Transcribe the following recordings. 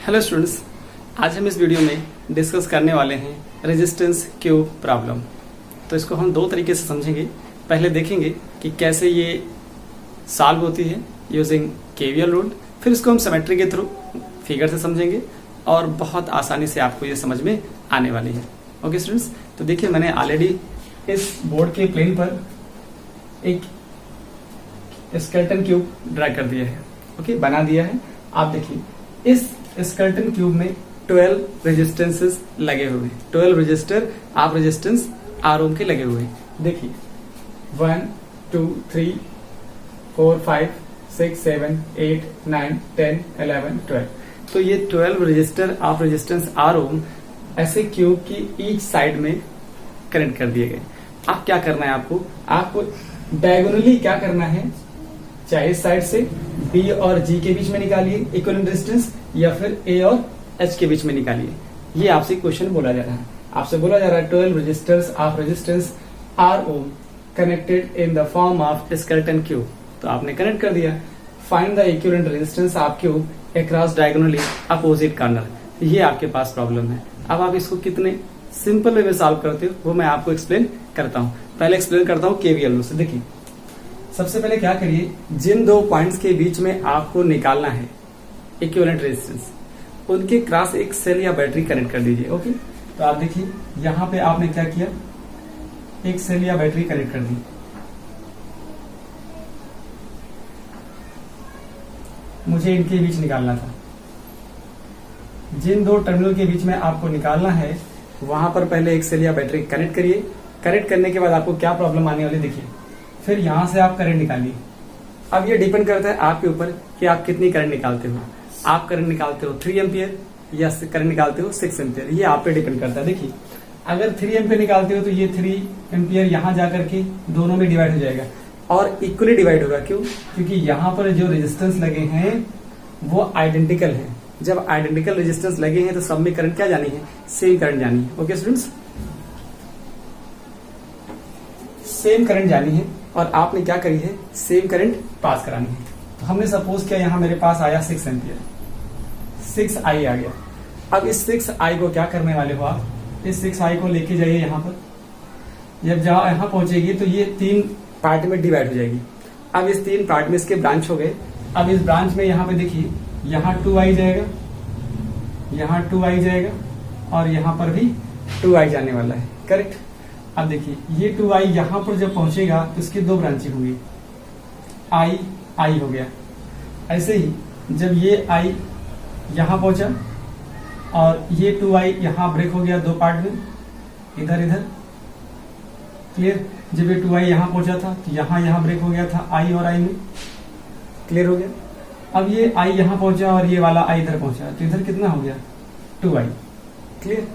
Hello students, आज हम इस वीडियो में डिस्कस करने वाले हैं रेजिस्टेंस क्यूब प्रॉब्लम। तो इसको हम दो तरीके से समझेंगे। पहले देखेंगे कि कैसे ये सॉल्व होती है यूजिंग केवीएल रूल, फिर इसको हम सिमेट्री के थ्रू फिगर से समझेंगे और बहुत आसानी से आपको ये समझ में आने वाली है। ओके स्टूडेंट्स, तो देखिए मैंने ऑलरेडी इस बोर्ड के प्लेन पर एक स्केलेटन क्यूब ड्रा कर दिया है। ओके, बना दिया है। आप देखिए इस स्केलेटन क्यूब में 12 रेजिस्टेंसेस लगे हुए हैं। 12 रजिस्टर आप रेजिस्टेंस आर ओम के लगे हुए हैं। देखिए 1 2 3 4 5 6 7 8 9 10 11 12। तो ये 12 रजिस्टर आप रेजिस्टेंस आर ओम ऐसे क्यूब की ईच साइड में कनेक्ट कर दिए गए। अब क्या करना है आपको डायगोनली क्या करना है, चाहे इस साइड से बी और जी के बीच में निकालिए इक्विवेलेंट रेजिस्टेंस, या फिर ए और एच के बीच में निकालिए। ये आपसे क्वेश्चन बोला जा रहा है। आपसे बोला जा रहा है 12 registers of resistance are ohm connected in the form of skeleton cube. तो आपने कनेक्ट कर दिया। Find the equivalent resistance of cube across diagonally opposite corner. ये आपके पास प्रॉब्लम है। अब आप इसको कितने सिंपल वे में सॉल्व करते हो वो मैं आपको एक्सप्लेन करता हूँ। पहले एक्सप्लेन करता हूँ केवीएल रूल से। देखिए सबसे पहले क्या करिए, जिन दो पॉइंट्स के बीच में आपको निकालना है इक्विवेलेंट रेजिस्टेंस, उनके क्रॉस एक सेल या बैटरी कनेक्ट कर दीजिए। ओके, तो आप देखिए यहां पे आपने क्या किया, एक सेल या बैटरी कनेक्ट कर दी। मुझे इनके बीच निकालना था। जिन दो टर्मिनल के बीच में आपको निकालना है वहां पर पहले एक सेल या बैटरी कनेक्ट करिए। कनेक्ट करने के बाद आपको क्या प्रॉब्लम आने वाली देखिए, फिर यहां से आप करंट निकालिए। अब ये डिपेंड करता है आपके ऊपर कि आप कितनी करंट निकालते हो। आप करंट निकालते हो 3 एम्पियर या करंट निकालते हो 6 एम्पियर, ये आप पे डिपेंड करता है। देखिए अगर 3 एम्पियर निकालते हो तो ये 3 एम्पियर यहां जाकर के दोनों में डिवाइड हो जाएगा और इक्वली डिवाइड होगा। क्यों? क्योंकि यहां पर जो रेजिस्टेंस लगे हैं वो आइडेंटिकल है। जब आइडेंटिकल रेजिस्टेंस लगे हैं तो सब में करंट क्या जानी है, सेम करंट जानी है। ओके स्टूडेंट्स, सेम करंट जानी है और आपने क्या करी है, सेम करंट पास करानी है। तो हमने सपोज किया यहां मेरे पास आया 6 एम्पियर, 6i आ गया। अब इस 6i को क्या करने वाले हो आप, इस 6i को लेके जाइए यहां पर। जब जहां यहां पहुंचेगी तो ये 3 पार्ट में डिवाइड हो जाएगी। अब इस 3 पार्ट में इसके ब्रांच हो गए। अब इस ब्रांच में यहां पे देखिए यहां 2i जाएगा, यहां 2i जाएगा और यहां पर भी 2i जाने वाला है। करेक्ट। अब देखिए ये 2i यहां पर जब पहुंचेगा तो इसकी 2 ब्रांचें होंगी, i हो गया। ऐसे ही जब ये i यहां पहुंचा और ये 2i यहां ब्रेक हो गया 2 पार्ट में, इधर इधर। क्लियर। जब ये 2i यहां पहुंचा था तो यहां ब्रेक हो गया था i और i में। क्लियर हो गया। अब ये i यहां पहुंचा और ये वाला i इधर पहुंचा तो इधर कितना हो गया, 2i। क्लियर।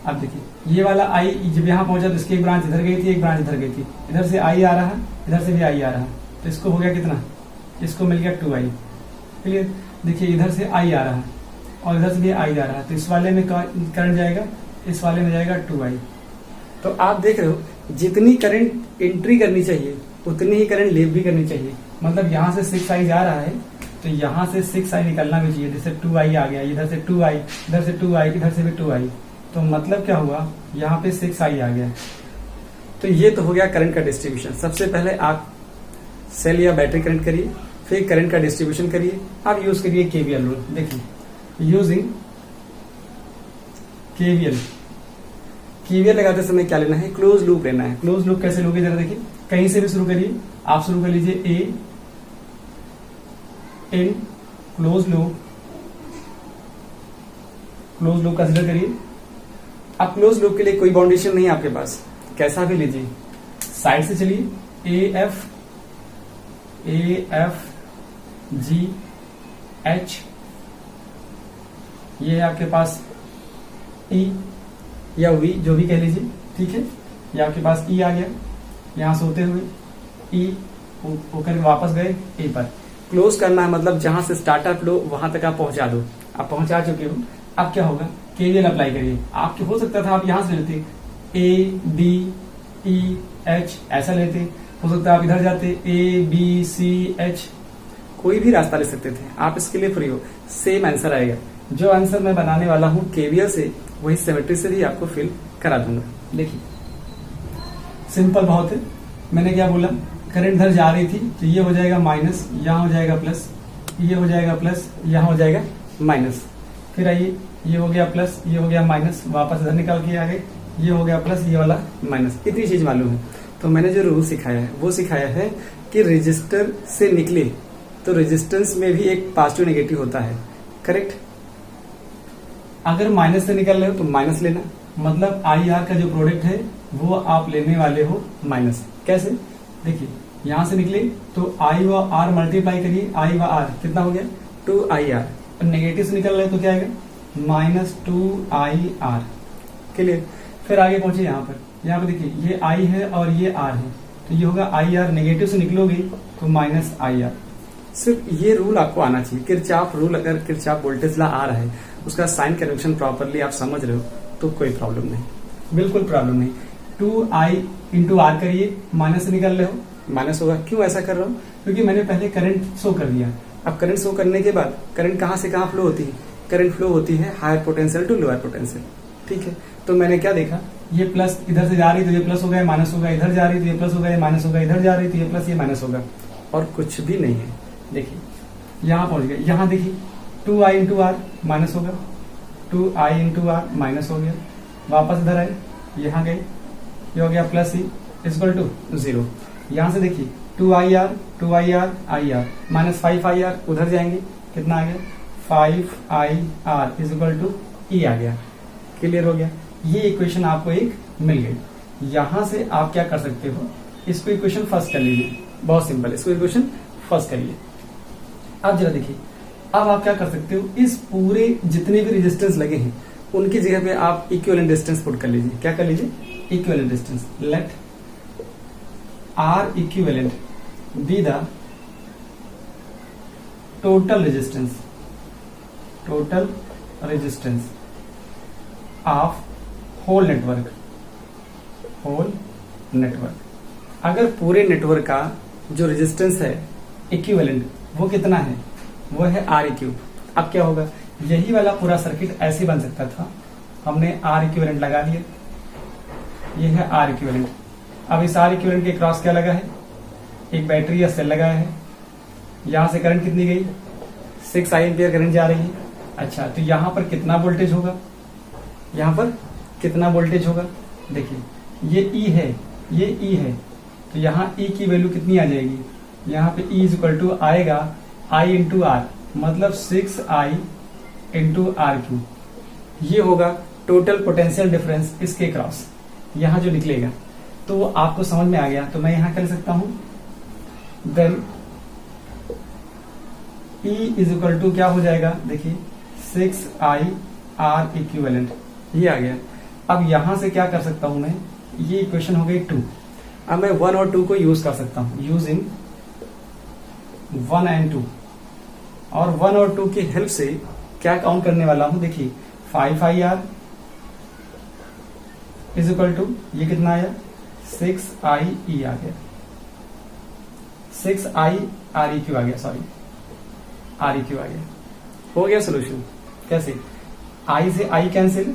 अब देखिए ये वाला i जब यहाँ पहुंचा तो इसकी एक ब्रांच इधर गई थी, एक ब्रांच इधर गई थी। इधर से i आ रहा है, इधर से भी i आ रहा है, तो इसको हो गया कितना, इसको मिल गया 2i। क्लियर। देखिए इधर से i आ रहा है और इधर से भी i आ रहा है, तो इस वाले में करंट जाएगा, इस वाले में जाएगा 2i। तो आप देख रहे हो जितनी करंट एंट्री करनी चाहिए उतनी ही करंट लीव भी करनी चाहिए। मतलब यहाँ से 6i जा रहा है तो यहाँ से 6i निकलना भी चाहिए। जैसे 2i आ गया, इधर से 2i, इधर से 2i, इधर से भी 2i, तो मतलब क्या हुआ, यहाँ पे 6i आ गया। तो ये तो हो गया करंट का डिस्ट्रीब्यूशन। सबसे पहले आप सेल या बैटरी कनेक्ट करिए, फिर करंट का डिस्ट्रीब्यूशन करिए। आप यूज करिए केवीएल रूल। देखिए यूजिंग केवीएल लगाते समय क्या लेना है, क्लोज लूप लेना है। क्लोज लूप कैसे लोगे जरा देखिए, कहीं से भी शुरू करिए। आप शुरू कर लीजिए ए इन क्लोज लूप कंसिडर करिए। अब क्लोज लूप के लिए कोई बाउंडेशन नहीं है आपके पास, कैसा भी लीजिए। साइड से चलिए, ए एफ जी एच, ये है आपके पास ई या वी, जो भी कह लीजिए। ठीक है, ये आपके पास ई आ गया। यहां से होते हुए ई होकर वापस गए ए पर। क्लोज करना है मतलब जहां से स्टार्टअप लो वहां तक आप पहुंचा दो। आप पहुंचा चुके हो। अब क्या होगा, केवीएल अप्लाई करिए। आपके हो सकता था आप यहां से लेते ए बी ई एच, ऐसा लेते। हो सकता है आप इधर जाते ए बी सी एच, कोई भी रास्ता ले सकते थे आप, इसके लिए फ्री हो। सेम आंसर आएगा। जो आंसर मैं बनाने वाला हूं केवीएल से वही सिमेट्री से भी आपको फिल करा दूंगा। देखिए सिंपल बहुत है। मैंने क्या बोला, करंट इधर जा रही थी तो ये हो जाएगा माइनस, यहाँ हो जाएगा प्लस, ये हो जाएगा प्लस, यहाँ हो जाएगा माइनस। फिर आइए, ये हो गया प्लस, ये हो गया माइनस, वापस इधर निकाल के आ गए, ये हो गया प्लस, ये वाला माइनस। इतनी चीज मालूम है। तो मैंने जो रूल सिखाया है वो सिखाया है कि रजिस्टर से निकले तो रेजिस्टेंस में भी एक पॉजिटिव नेगेटिव होता है, करेक्ट। अगर माइनस से निकल रहे हो तो माइनस लेना, मतलब आई आर का जो प्रोडक्ट है वो आप लेने वाले हो माइनस। कैसे, देखिए यहां से निकले तो आई व आर मल्टीप्लाई करिए, आई व आर कितना हो गया 2IR, और नेगेटिव से निकल रहे तो क्या आएगा -2IR। क्लियर। फिर आगे पहुंचे यहाँ पर देखिए ये आई है और ये आर है, तो ये होगा IR, नेगेटिव से निकलोगे तो -IR। सिर्फ ये रूल आपको आना चाहिए, किरचॉफ रूल। अगर किरचॉफ वोल्टेज लॉ आ रहा है उसका साइन कन्वेंशन प्रॉपरली आप समझ रहे हो तो कोई प्रॉब्लम नहीं, बिल्कुल प्रॉब्लम नहीं। 2I × R करिए, माइनस से निकल रहे हो माइनस होगा। क्यों ऐसा कर रहा हूं, क्योंकि मैंने पहले करंट शो कर दिया। अब करंट शो करने के बाद करंट कहां से कहां फ्लो होती है, करंट फ्लो होती है higher potential to lower potential, ठीक है। तो मैंने क्या देखा, ये प्लस इधर से जा रही तो ये प्लस होगा, माइनस होगा, इधर जा रही तो ये प्लस होगा, ये माइनस होगा, इधर जा रही तो ये प्लस, ये माइनस होगा, और कुछ भी नहीं है। देखिए यहां पहुंच गए, यहां देखिए 2I × R माइनस होगा, 2I × R माइनस हो गया, वापस इधर आए, यहां गए, ये हो गया प्लस ही = 0। यहां से देखिए 2IR IR -5IR, उधर जाएंगे कितना आ गया 5IR = E आ गया। क्लियर हो गया। ये इक्वेशन आपको एक मिल गई। यहां से आप क्या कर सकते हो, इसको इक्वेशन फर्स्ट कर लीजिए, बहुत सिंपल, इसको इक्वेशन फर्स्ट करिए। अब जरा देखिए, अब आप क्या कर सकते हो, इस पूरे जितने भी रेजिस्टेंस लगे हैं उनकी जगह पे आप इक्विवेलेंट डिस्टेंस पुट कर लीजिए। क्या कर लीजिए, equivalent distance. Let R equivalent be the total resistance of whole network। अगर पूरे नेटवर्क का जो रेजिस्टेंस है इक्विवेलेंट वो कितना है, वो है REQ। अब क्या होगा, यही वाला पूरा सर्किट ऐसे बन सकता था, हमने R equivalent लगा दिया, ये है R equivalent। अब इस R equivalent के क्रॉस क्या लगा है, एक बैटरी या सेल लगाया है। यहां से करंट कितनी गई 6 एम्पियर करंट जा रही है। अच्छा, तो यहां पर कितना वोल्टेज होगा, यहां पर कितना वोल्टेज होगा, देखिए ये E है, ये E है, तो यहां E की वैल्यू कितनी आ जाएगी, यहां पे E = आएगा I × R, मतलब 6I × RQ। ये होगा टोटल पोटेंशियल डिफरेंस इसके क्रॉस, यहां जो निकलेगा। तो आपको समझ में आ गया, तो मैं यहां कर सकता हूं देन E = क्या हो जाएगा, देखिए 6IR equivalent, ये आ गया। अब यहां से क्या कर सकता हूं मैं, ये इक्वेशन हो गई 2। अब मैं 1 और 2 को यूज कर सकता हूं, यूजिंग 1 and 2, और 1 और 2 की हेल्प से क्या काउंट करने वाला हूं, देखिए 5IR = ये कितना आया 6IE आ गया, 6IREQ आ गया, सॉरी REQ आ गया। हो गया सोल्यूशन। कैसे, I से I कैंसिल,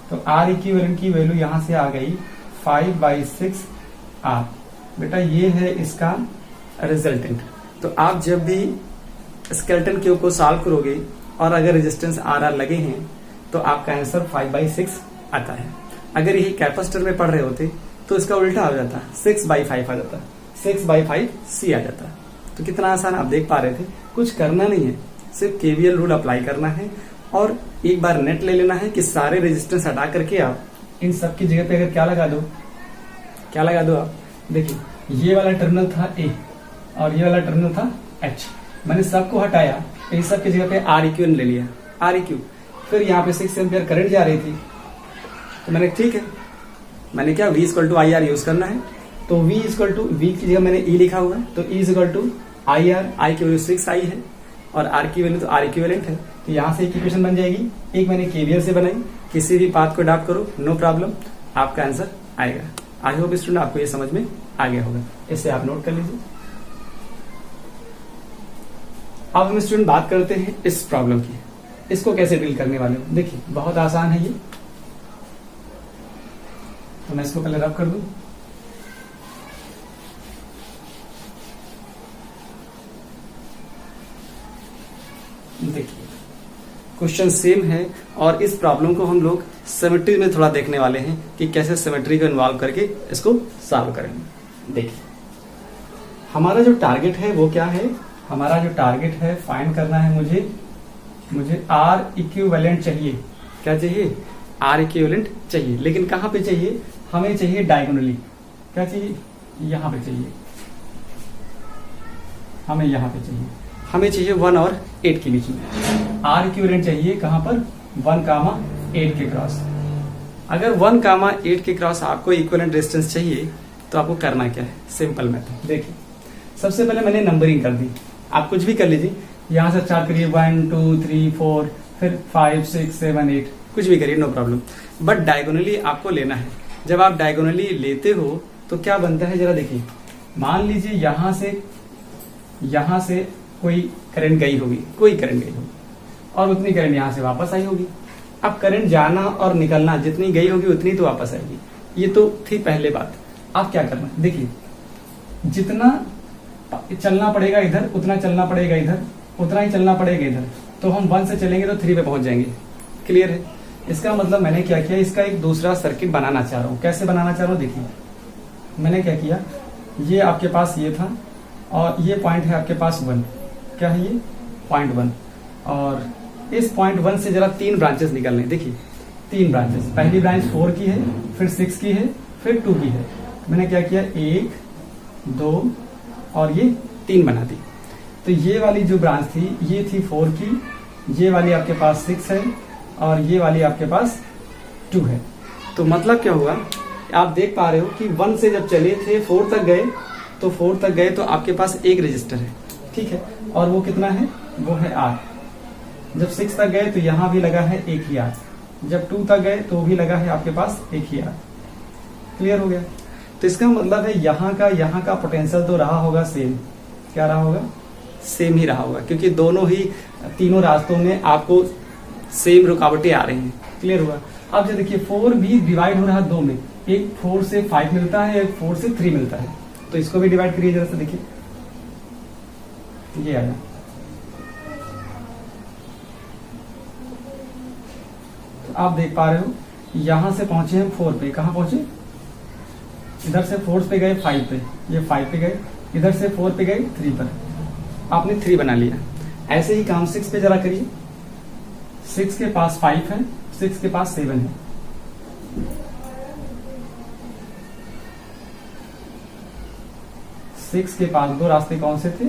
तो R इक्विवेलेंट की वैल्यू यहां से आ गई 5/6R। बेटा ये है इसका रिजल्टेंट। तो आप जब भी स्केलेटन क्यूब को सॉल्व करोगे और अगर रेजिस्टेंस RR लगे हैं तो आपका आंसर 5/6 आता है। अगर यही कैपेसिटर में पढ़ रहे होते तो इसका उल्टा आ जाता, 6/5 आ जाता, 6/5C आ जाता। तो कितना आसान आप देख पा रहे थे। कुछ करना नहीं है, सिर्फ केवीएल रूल अप्लाई करना है और एक बार नेट ले लेना है कि सारे रेजिस्टेंस हटा करके आप इन सब की जगह पे अगर क्या लगा दो आप, देखिए ये वाला टर्मिनल था A और ये वाला टर्मिनल था H। मैंने सबको हटाया, इन सब की जगह पे REQ ले लिया, REQ। फिर यहाँ पे 6 एम्पियर करंट जा रही थी, तो मैंने ठीक है, मैंने क्या V = IR यूज करना है। तो V की जगह मैंने E लिखा हुआ है, तो E = IR, I की वैल्यू 6I है और R की वैल्यू तो R इक्विवेलेंट है। तो यहां से एक इक्वेशन बन जाएगी, एक मैंने केवीएल से बनाई। किसी भी पाथ को अडॉप्ट करो, नो प्रॉब्लम, आपका आंसर आएगा। आई होप स्टूडेंट आपको ये समझ में आ गया होगा, इसे आप नोट कर लीजिए। अब हम स्टूडेंट बात करते हैं इस प्रॉब्लम की। इसको कैसे डील करने वाले हो, देखिए बहुत आसान है ये। तो मैं इसको पहले रब कर दूं। देखिए क्वेश्चन सेम है और इस प्रॉब्लम को हम लोग सिमेट्री में थोड़ा देखने वाले हैं कि कैसे सिमेट्री को इन्वॉल्व करके इसको सॉल्व करेंगे। देखिए हमारा जो टारगेट है वो क्या है, हमारा जो टारगेट है फाइंड करना है मुझे आर इक्विवेलेंट चाहिए। क्या चाहिए, आर इक्विवेलेंट चाहिए, लेकिन कहां पे चाहिए, हमें चाहिए डायगोनली। क्या चाहिए, यहां पे चाहिए, हमें यहां पे चाहिए, हमें चाहिए 1 और 8 के बीच में आर इक्विवेलेंट चाहिए। कहां पर, 1, 8 के क्रॉस। अगर 1, 8 के क्रॉस आपको इक्विवेलेंट डिस्टेंस चाहिए तो आपको करना क्या है, सिंपल मेथड। देखिए सबसे पहले मैंने नंबरिंग कर दी, आप कुछ भी कर लीजिए, यहां से स्टार्ट करिए 1 2 3 4 फिर 5 6 7 8 कुछ भी करिए, नो प्रॉब्लम। बट डायगोनली आपको लेना है। जब आप डायगोनली लेते हो तो क्या बनता है, जरा देखिए। मान लीजिए यहां से कोई करंट गई होगी, कोई करंट गई होगी और उतनी करंट यहां से वापस आई होगी। अब करंट जाना और निकलना, जितनी गई होगी उतनी तो वापस आएगी। ये तो थी पहले बात। अब क्या करना, देखिए जितना चलना पड़ेगा इधर, उतना चलना पड़ेगा इधर, उतना ही चलना पड़ेगा इधर। तो हम 1 से चलेंगे तो 3 पे पहुंच जाएंगे। क्लियर है। इसका मतलब मैंने क्या किया, इसका एक दूसरा सर्किट बनाना चाह रहा हूं। कैसे बनाना चाह रहा हूं, देखिए मैंने क्या किया, ये आपके पास ये था और ये पॉइंट है आपके पास 1। क्या है ये, पॉइंट 1। और इस पॉइंट 1 से जरा 3 ब्रांचेस निकलने। देखिए 3 ब्रांचेस, पहली ब्रांच 4 की है, फिर 6 की है, फिर 2 की है। मैंने क्या किया, 1 2 और ये 3 बना दी। तो ये वाली जो ब्रांच थी ये थी 4 की, ये वाली आपके पास 6 है और ये वाली आपके पास 2 है। तो मतलब क्या हुआ, आप देख पा रहे हो कि 1 से जब चले थे 4 तक गए, तो 4 तक गए तो आपके पास एक रजिस्टर है, ठीक है, और वो कितना है, वो है R। जब 6 तक गए तो यहां भी लगा है एक ही R। जब 2 तक गए तो भी लगा है आपके पास एक ही R। क्लियर हो गया। तो इसका मतलब है यहाँ का पोटेंशियल तो रहा होगा सेम। क्या रहा होगा, सेम ही रहा होगा, क्योंकि दोनों ही तीनों रास्तों में आपको सेम रुकावटें आ रही हैं। क्लियर हुआ। अब जो देखिए 4 भी डिवाइड हो रहा है 2 में, एक 4 से 5 मिलता है, एक 4 से 3 मिलता है। तो इसको भी डिवाइड करिए जरा सा, देखिए ये आया। तो आप देख पा रहे हो यहां से पहुंचे हम 4 पे, कहां पहुंचे, इधर से 4 पे गए 5 पे, ये 5 पे गए, इधर से 4 पे गए 3 पर, आपने 3 बना लिया। ऐसे ही काम 6 पे जरा करिए। 6 के पास 5 है, 6 के पास 7 है। 6 के पास 2 रास्ते कौन से थे,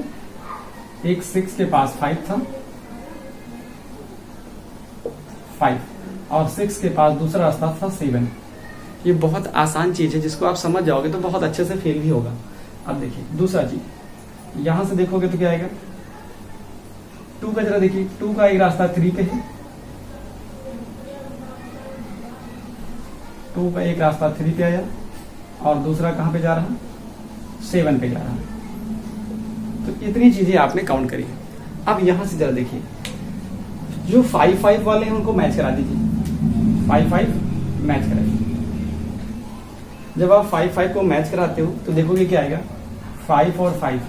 एक 6 के पास 5 था, 5, और 6 के पास दूसरा रास्ता था 7। ये बहुत आसान चीज है, जिसको आप समझ जाओगे तो बहुत अच्छे से फील भी होगा। अब देखिए दूसरा चीज, यहां से देखोगे तो क्या आएगा, 2 का जरा देखिए, 2 का एक रास्ता 3 पे है, 2 का एक रास्ता 3 पे आया और दूसरा कहां पे जा रहा, 7 पे जा रहा। तो इतनी चीजें आपने काउंट करी। अब यहां से जरा देखिए, जो 5-5 वाले हैं उनको मैच करा दीजिए, 5-5 मैच कराइए। जब आप 5-5 को मैच कराते हो तो देखोगे क्या आएगा, 5 और 5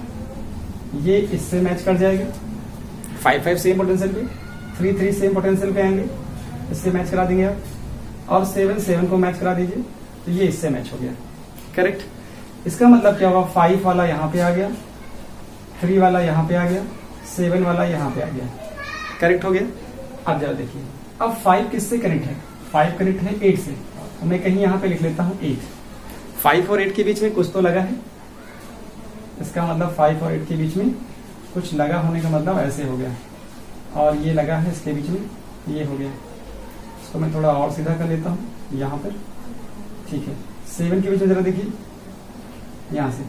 ये इससे मैच कर जाएगा, 5-5 सेम पोटेंशियल पे, 3-3 सेम पोटेंशियल पे आएंगे, इससे मैच करा देंगे आप, और 7-7 को मैच करा दीजिए, तो ये इससे मैच हो गया। करेक्ट। इसका मतलब क्या हुआ, 5 वाला यहाँ पे आ गया, 3 वाला यहाँ पे आ गया, 7 वाला यहाँ पे आ गया। करेक्ट हो गया। अब जरा देखिए, अब 5 किससे कनेक्ट है, 5 कनेक्ट है 8 से, तो मैं कहीं यहाँ पे लिख लेता हूँ 8। 5 और 8 के बीच में कुछ तो लगा है, इसका मतलब 5 और 8 के बीच में कुछ लगा होने का मतलब ऐसे हो गया, और ये लगा है इसके बीच में, ये हो गया। इसको मैं थोड़ा और सीधा कर लेता हूँ यहाँ पर, ठीक है। 7 के बीच में जरा देखिए, यहाँ से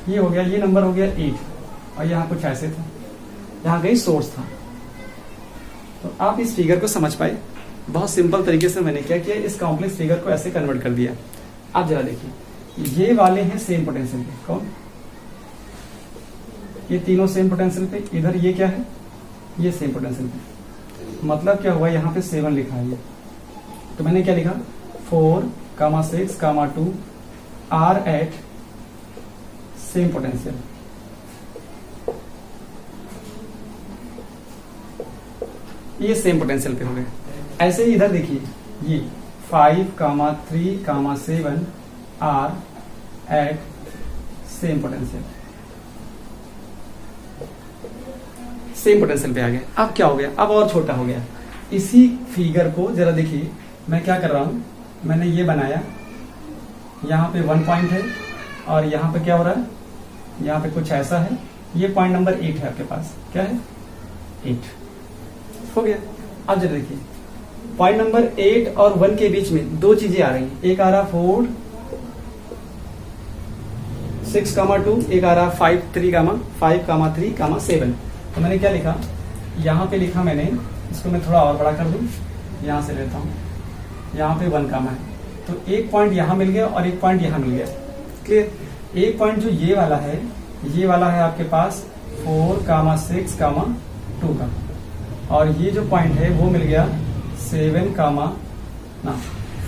ये हो गया, ये नंबर हो गया 8, और यहाँ कुछ ऐसे था, यहाँ कहीं सोर्स था। तो आप इस फिगर को समझ पाए, बहुत सिंपल तरीके से मैंने क्या किया, इस कॉम्प्लेक्स फिगर को ऐसे कन्वर्ट कर दिया। अब जरा देखिए, ये वाले हैं सेम पोटेंशियल पे, कौन, ये तीनों सेम पोटेंशियल पे। इधर ये क्या है, ये सेम पोटेंशियल पे। मतलब क्या हुआ, यहाँ पे 7 लिखा है ये, तो मैंने क्या लिखा 4, 6, 2 आर एट सेम पोटेंशियल। ये सेम पोटेंशियल पे हो गए। ऐसे ही इधर देखिए, ये 5, 3, 7 are at same potential, same potential पे आ गया। अब क्या हो गया, अब और छोटा हो गया। इसी फिगर को जरा देखिए, मैं क्या कर रहा हूं, मैंने ये बनाया, यहाँ पे 1 पॉइंट है और यहाँ पे क्या हो रहा है, यहाँ पे कुछ ऐसा है। ये पॉइंट नंबर 8 है आपके पास, क्या है 8 हो गया। अब जरा देखिए, पॉइंट नंबर 8 और 1 के बीच में दो चीजें आ रही हैं। एक आ रहा 4, 6, 2, एक आ रहा 5, 3, 7। तो मैंने क्या लिखा, यहाँ पे लिखा मैंने, इसको मैं थोड़ा और बड़ा कर दूं, यहाँ से लेता हूँ, यहाँ पे 1 है, तो एक पॉइंट यहाँ मिल गया और एक पॉइंट यहाँ मिल गया। क्लियर। एक पॉइंट जो ये वाला है, ये वाला है आपके पास 4, 6, 2 का, और ये जो पॉइंट है वो मिल गया 7,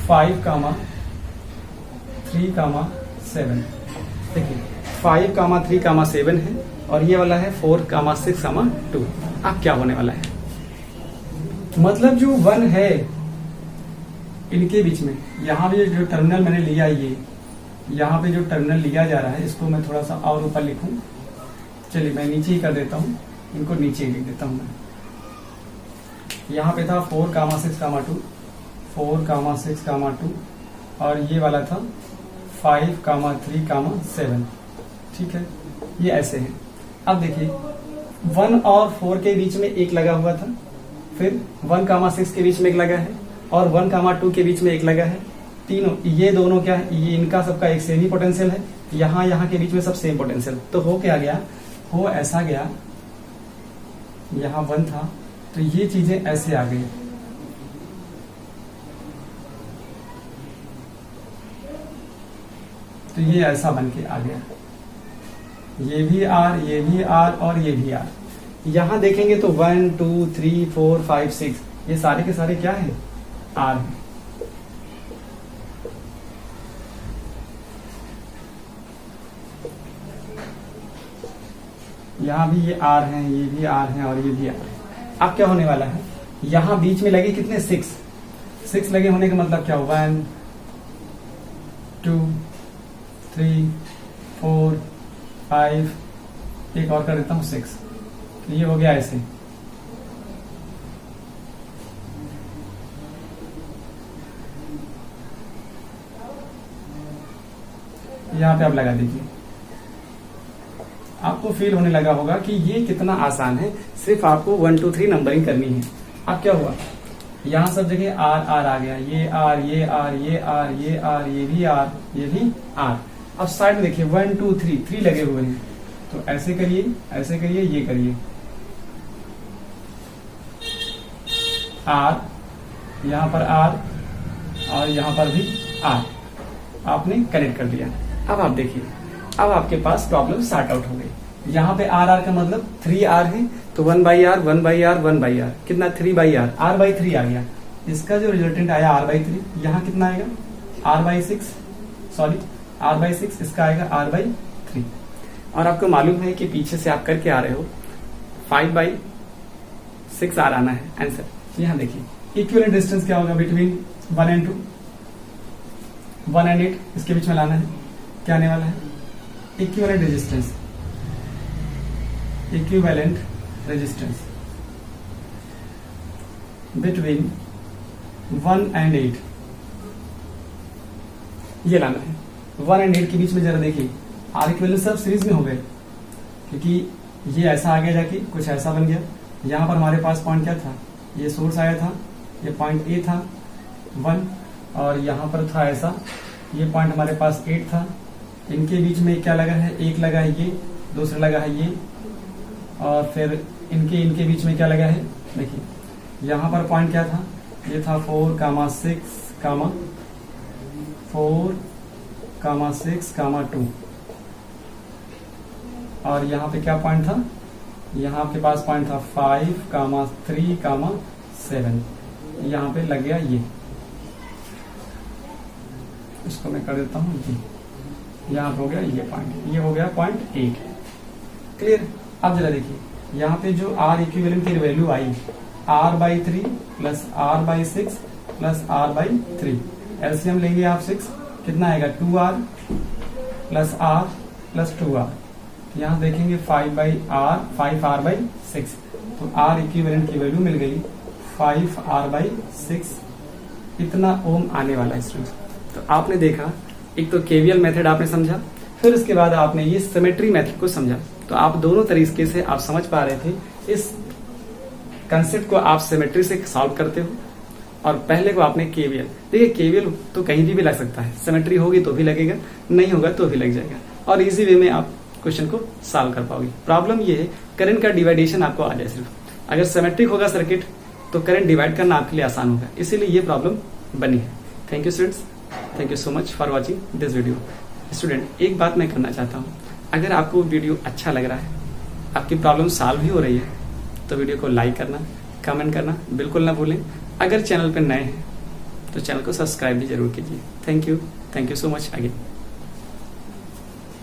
5, 3, 7। देखिए 5, 3, 7 है और ये वाला है 4, 6, 2। अब क्या होने वाला है, मतलब जो 1 है इनके बीच में, यहाँ भी जो टर्मिनल मैंने लिया, ये यहाँ पे जो टर्मिनल लिया जा रहा है, इसको मैं थोड़ा सा और ऊपर लिखूं। चलिए मैं नीचे ही कर देता हूँ, इनको नीचे ही लिख देता हूँ मैं। यहाँ पे था 4, 6, 2, 4, 6, 2, और ये वाला था 5, 3, 7। ठीक है, ये ऐसे है। अब देखिए 1 और 4 के बीच में एक लगा हुआ था, फिर 1, 6 के बीच में एक लगा है, और 1, 2 के बीच में एक लगा है। तीनों, ये दोनों क्या है, ये इनका सबका एक सेम ही पोटेंशियल है। यहाँ के बीच में सब सेम पोटेंशियल। तो हो क्या गया, हो ऐसा गया, यहाँ 1 था तो ये चीजें ऐसे आ गई। तो ये ऐसा बन के आ गया, ये भी आर, ये भी आर और ये भी आर। यहां देखेंगे तो 1, 2, 3, 4, 5, 6 ये सारे के सारे क्या है, आर है। यहां भी ये आर हैं, ये भी आर हैं और ये भी आर है। अब क्या होने वाला है, यहां बीच में लगे कितने 6 लगे होने का मतलब क्या हो, 1, 2, 3, 4, 5, एक और कर देता हूं 6। तो ये हो गया ऐसे। यहां पे आप लगा दीजिए, आपको फील होने लगा होगा कि ये कितना आसान है। सिर्फ आपको 1, 2, 3 नंबरिंग करनी है। अब क्या हुआ, यहाँ सब जगह आर आर आ गया, ये आर, ये आर, ये आर, ये आर, ये भी आर, ये भी आर। अब साइड में देखिए 1, 2, 3 लगे हुए हैं, तो ऐसे करिए, ऐसे करिए, ये करिए, आर, यहाँ पर आर और यहाँ पर भी आर, आपने कनेक्ट कर दिया। अब आप देखिए, अब आपके पास प्रॉब्लम सॉर्ट आउट हो गई। यहाँ पे आर आर का मतलब 3R है, तो 1/r, 1/r, 1/r, कितना 3/r, r/3 आ गया। इसका जो रिजल्टेंट आया r/3, यहाँ कितना आएगा r/6, सॉरी r/6, इसका आएगा r/3। और आपको मालूम है कि पीछे से आप करके आ रहे हो 5/6r आना है आंसर। तो यहाँ देखिए इक्विवेलेंट डिस्टेंस क्या होगा बिटवीन 1 and 2, 1 and 8, इसके बीच में लाना है। क्या आने वाला है, equivalent resistance, equivalent resistance between 1 and 8, ये लाना है। 1 and 8 के बीच में जरा देखिए, आर इक्विवेलेंट सब सीरीज में हो गए, क्योंकि ये ऐसा आगे जाके कुछ ऐसा बन गया। यहाँ पर हमारे पास पॉइंट क्या था, ये सोर्स आया था, ये पॉइंट ए था 1, और यहाँ पर था ऐसा, ये पॉइंट हमारे पास 8 था। इनके बीच में क्या लगा है, एक लगा है ये, दूसरा लगा है ये, और फिर इनके बीच में क्या लगा है, देखिए यहाँ पर पॉइंट क्या था, ये था 4, 6, 2, और यहाँ पे क्या पॉइंट था यहाँ आपके पास पॉइंट था 5, 3, 7, यहाँ पे लग गया ये, इसको मैं कर देता हूँ ये, यहाँ हो गया ये पॉइंट, ये हो गया 0.8। क्लियर। अब जरा देखिए यहाँ पे जो आर इक्विवेलेंट की वैल्यू आई r/3 plus r/6 plus r/3, LCM लेंगे आप 6, कितना आएगा 2r plus r plus 2r, यहाँ देखेंगे 5r/6, तो r इक्विवेलेंट की वैल्यू मिल गई 5r/6, इतना ओम आने वाला है स्टूडेंट्स। तो आपने देखा, एक तो केवीएल मेथड आपने समझा, फिर उसके बाद आपने ये सिमेट्री मेथड को समझा। तो आप दोनों तरीके से आप समझ पा रहे थे, इस कंसेप्ट को आप सिमेट्री से सॉल्व करते हो और पहले को आपने केवीएल। देखिए केवीएल तो कहीं भी लग सकता है, सिमेट्री होगी तो भी लगेगा, नहीं होगा तो भी लग जाएगा, और इजी वे में आप क्वेश्चन को सॉल्व कर पाओगे। प्रॉब्लम ये है करंट का डिवाइडेशन आपको आ जाए सिर्फ, अगर सिमेट्रिक होगा सर्किट तो करंट डिवाइड करना आपके लिए आसान होगा, इसीलिए ये प्रॉब्लम बनी है। Thank you students, thank you so much for watching this video. Student एक बात मैं करना चाहता हूँ, अगर आपको वीडियो अच्छा लग रहा है, आपकी प्रॉब्लम सॉल्व भी हो रही है, तो वीडियो को लाइक करना, कमेंट करना बिल्कुल ना भूलें। अगर चैनल पर नए हैं तो चैनल को सब्सक्राइब भी जरूर कीजिए। Thank you so much again.